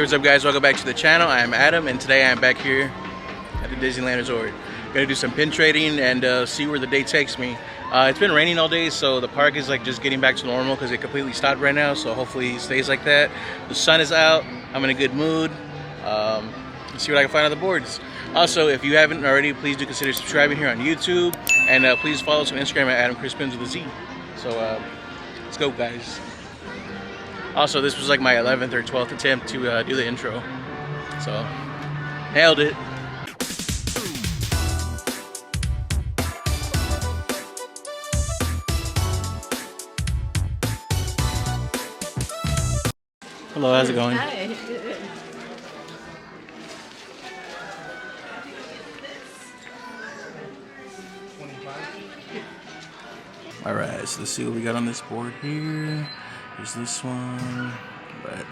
what's up guys, welcome back to the channel. I am Adam and today I am back here at the Disneyland Resort. Gonna do some pin trading and see where the day takes me. It's been raining all day, so the park is like just getting back to normal because it completely stopped right now, so hopefully it stays like that. The sun is out, I'm in a good mood. Let's see what I can find on the boards. Also, if you haven't already, please do consider subscribing here on YouTube, and please follow us on Instagram at AdamChrisPins with a Z. So let's go guys. Also, this was like my 11th or 12th attempt to do the intro, so nailed it. Hello, how's it going? Hi. Alright, so let's see what we got on this board here. There's this one, but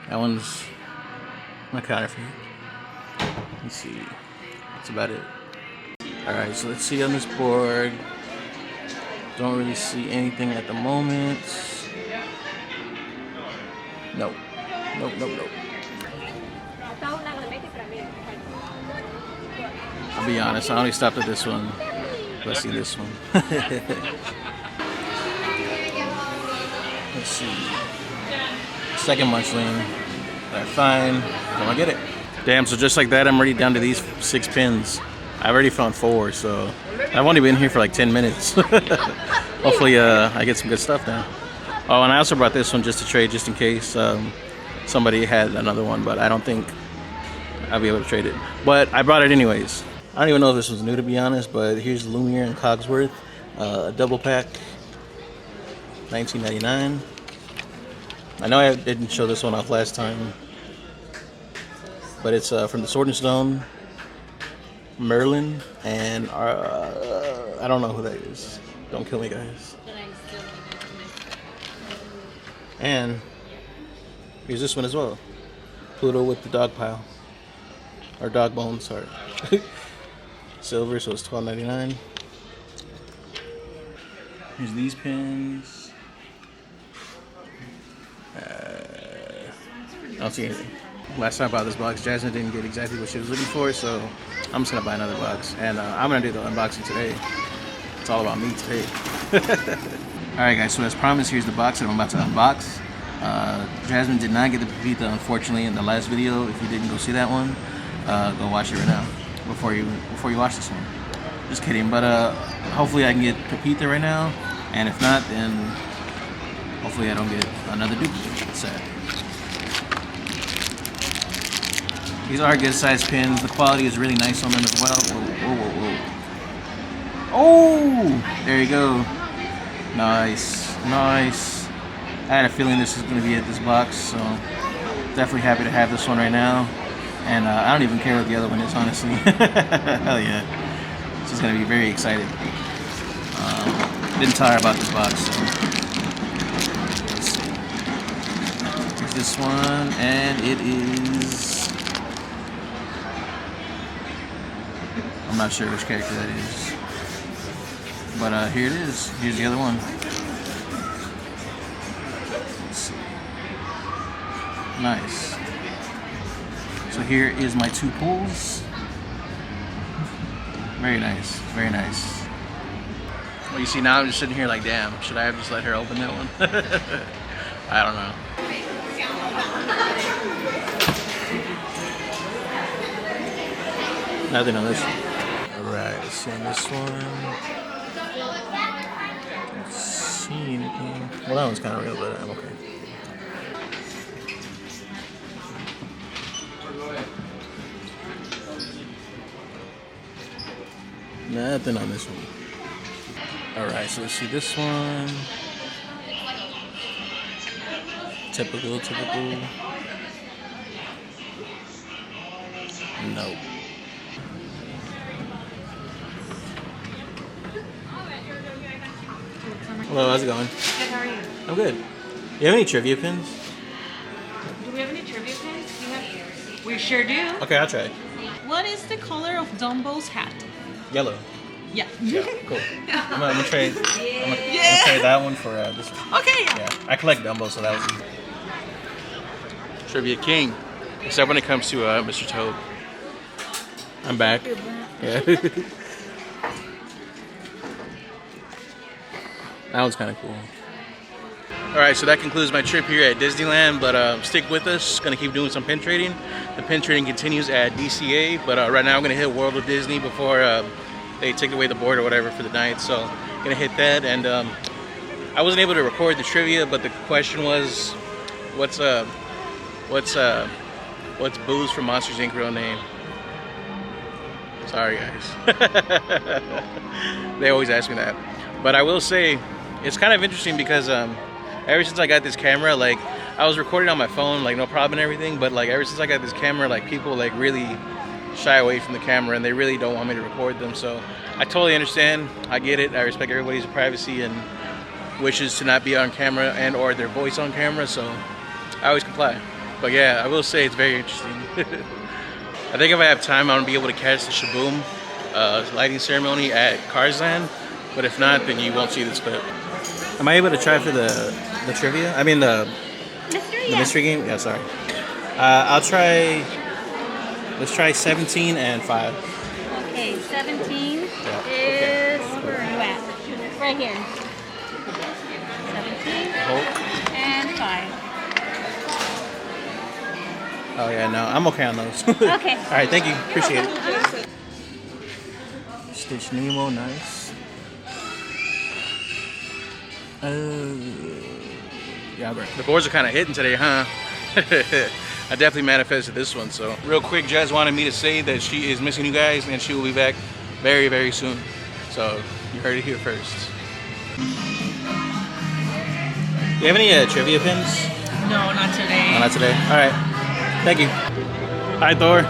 that one's my counterfeit. Let's see. That's about it. Alright, so let's see on this board. Don't really see anything at the moment. Nope. Nope, nope, nope. I'll be honest, I only stopped at this one. Let's see this one. Let's see. Second munchling. Alright, fine. I'm gonna get it. Damn, so just like that, I'm already down to these 6 pins. I already found 4, so I've only been here for like 10 minutes. Hopefully, I get some good stuff now. Oh, and I also brought this one just to trade, just in case somebody had another one, but I don't think I'll be able to trade it. But I brought it anyways. I don't even know if this was new, to be honest, but here's Lumiere and Cogsworth, a double pack, $19.99. I know I didn't show this one off last time, but it's from the Sword and Stone, Merlin, and I don't know who that is. Don't kill me, guys. And here's this one as well, Pluto with the dog pile, or dog bones, sorry. Silver, so it's $12.99. Here's these pins. I don't see anything. Last time I bought this box, Jasmine didn't get exactly what she was looking for, so I'm just gonna buy another box, and I'm gonna do the unboxing today. It's all about me today. Alright guys, so as promised, here's the box that I'm about to unbox. Jasmine did not get the Pepita, unfortunately, in the last video. If you didn't go see that one, go watch it right now before you watch this one. Just kidding, but hopefully I can get Pepita right now, and if not, then hopefully I don't get another duplicate. It's sad. These are good sized pins. The quality is really nice on them as well. Whoa, whoa, whoa, whoa. Oh, there you go. Nice, nice. I had a feeling this is going to be at this box, so definitely happy to have this one right now. And I don't even care what the other one is, honestly. Hell yeah. She's going to be very excited. Didn't tell her about this box, so let's see. Here's this one, and it is... I'm not sure which character that is. But here it is. Here's the other one. Let's see. Nice. So here is my 2 pulls. Very nice, very nice. Well, you see, now I'm just sitting here like, damn, should I have just let her open that one? I don't know. Nothing on this one. Alright, let's see on this one. Can't see anything. Well, that one's kind of real, but I'm okay. Nothing on this one. Alright, so let's see this one. Typical. Nope. Hello, how's it going? Good, how are you? I'm good. You have any trivia pins? Do we have any trivia pins? We sure do. Okay, I'll try. What is the color of Dumbo's hat? Yellow. Yeah. Yeah, cool. I'm gonna trade that one for this one. Okay. Yeah, I collect Dumbo, so that was easy. Trivia king. Except when it comes to Mr. Toad. I'm back. Yeah. That one's kind of cool. Alright, so that concludes my trip here at Disneyland, but stick with us. Gonna keep doing some pin trading. The pin trading continues at DCA, but right now I'm gonna hit World of Disney before they take away the board or whatever for the night. So gonna hit that, and I wasn't able to record the trivia, but the question was, what's Boo's from Monsters Inc. real name? Sorry guys. They always ask me that. But I will say, it's kind of interesting because ever since I got this camera, like, I was recording on my phone, like, no problem and everything, but like ever since I got this camera, like, people like really shy away from the camera and they really don't want me to record them. So I totally understand. I get it. I respect everybody's privacy and wishes to not be on camera and or their voice on camera, so I always comply. But yeah, I will say it's very interesting. I think if I have time, I'm gonna be able to catch the SHA-BOOM lighting ceremony at Cars Land, but if not, then you won't see this clip. Am I able to try for the trivia? I mean the mystery game? Yeah, sorry. I'll try. Let's try 17 and 5. Okay, 17 is where are you at? Right here. 17 and 5. Oh yeah, no, I'm okay on those. Okay. All right, thank you. Appreciate it. Stitch Nemo, nice. Yeah, bro. The boards are kind of hitting today, huh? I definitely manifested this one. So real quick, Jazz wanted me to say that she is missing you guys and she will be back very, very soon. So you heard it here first. Do you have any trivia pins? No, not today. No, not today. All right. Thank you. Hi, Thor.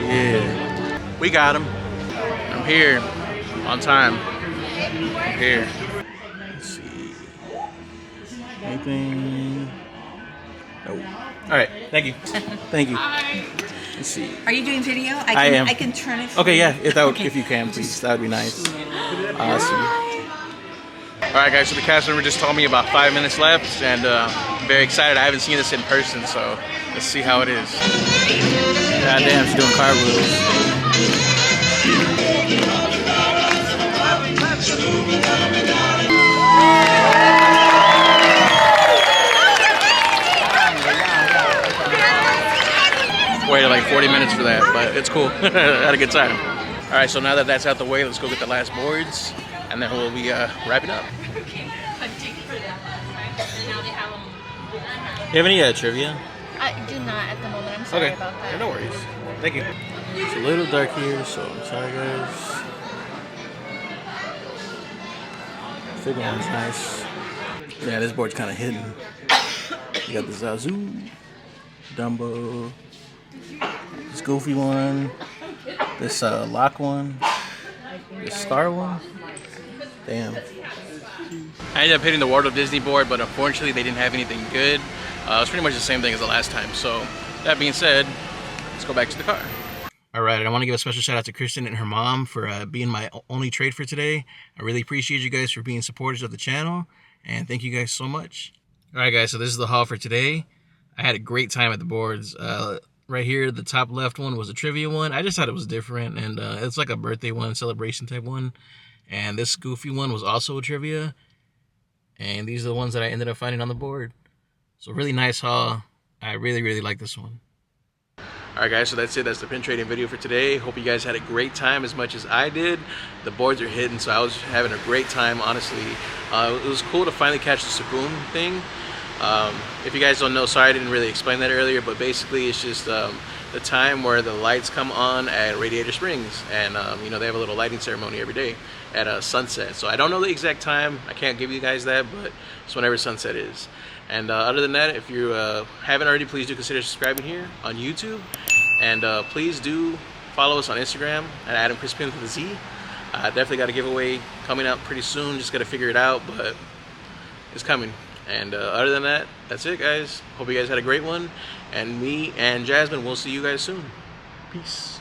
Yeah. We got him. I'm here. On time. I'm here. Let's see. Anything? Nope. All right. Thank you. Thank you. Let's see. Are you doing video? I am. I can turn it. Okay, yeah. If you can, please. That would be nice. Awesome. All right, guys. So the cast member just told me about 5 minutes left, and I'm very excited. I haven't seen this in person, so let's see how it is. God damn, she's doing cartwheels. Waited like 40 minutes for that, but it's cool. I had a good time. All right, so now that that's out the way, let's go get the last boards, and then we'll be wrapping up. You have any trivia? I do not at the moment. I'm sorry about that. Yeah, no worries. Thank you. It's a little dark here, so I'm sorry, guys. Figure one's nice. Yeah, this board's kind of hidden. You got the Zazu, Dumbo, this Goofy one, this Lock one, this Star one. Damn. I ended up hitting the World of Disney board, but unfortunately they didn't have anything good. It was pretty much the same thing as the last time. So that being said, let's go back to the car. All right, I want to give a special shout out to Kristen and her mom for being my only trade for today. I really appreciate you guys for being supporters of the channel, and thank you guys so much. All right, guys, so this is the haul for today. I had a great time at the boards. Right here, the top left one was a trivia one. I just thought it was different, and it's like a birthday one, celebration type one. And this Goofy one was also a trivia. And these are the ones that I ended up finding on the board. So really nice haul. I really, really like this one. Alright guys, so that's it. That's the pin trading video for today. Hope you guys had a great time as much as I did. The boards are hidden, so I was having a great time, honestly. It was cool to finally catch the SHA-BOOM thing. If you guys don't know, sorry I didn't really explain that earlier, but basically it's just the time where the lights come on at Radiator Springs. And you know, they have a little lighting ceremony every day at sunset. So I don't know the exact time. I can't give you guys that, but it's whenever sunset is. And other than that, if you haven't already, please do consider subscribing here on YouTube. And please do follow us on Instagram at AdamChrispin with a Z. Definitely got a giveaway coming up pretty soon. Just got to figure it out, but it's coming. And other than that, that's it, guys. Hope you guys had a great one. And me and Jasmine, we'll see you guys soon. Peace.